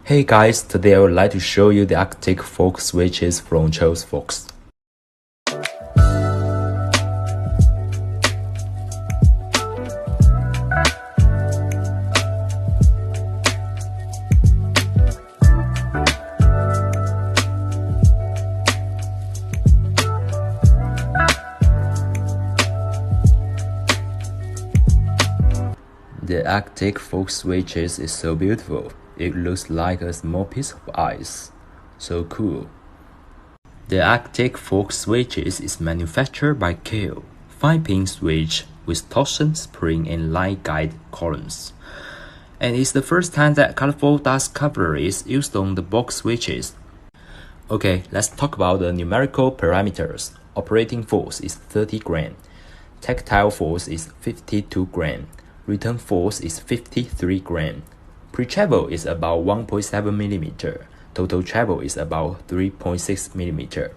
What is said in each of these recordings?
Hey guys, today I would like to show you the Arctic Fox switches from Fox. The Arctic Fox switches is so beautiful. It looks like a small piece of ice. So cool. The Arctic Fox switches is manufactured by Tactile, 5-pin switch with torsion spring and line guide columns. And it's the first time that colorful dust cover is used on the box switches. Okay, let's talk about the numerical parameters. Operating force is 30 gram. Tactile force is 52 gram. Return force is 53 gram. Pre-travel is about 1.7 mm. Total travel is about 3.6 mm.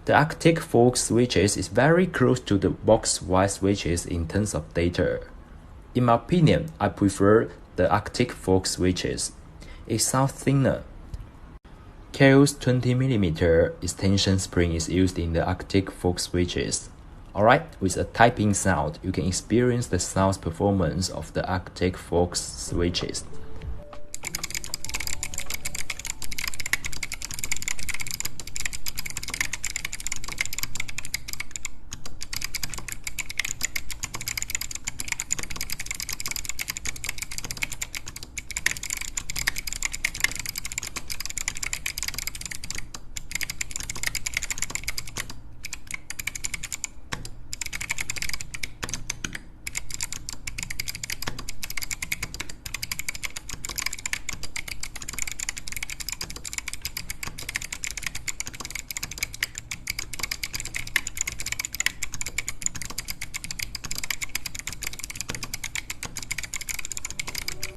The Arctic Fox switches is very close to the box-wide switches in terms of data. In my opinion, I prefer the Arctic Fox switches. It sounds thinner. Tactile's 20 mm extension spring is used in the Arctic Fox switches. Alright, with a typing sound, you can experience the sound performance of the Arctic Fox switches.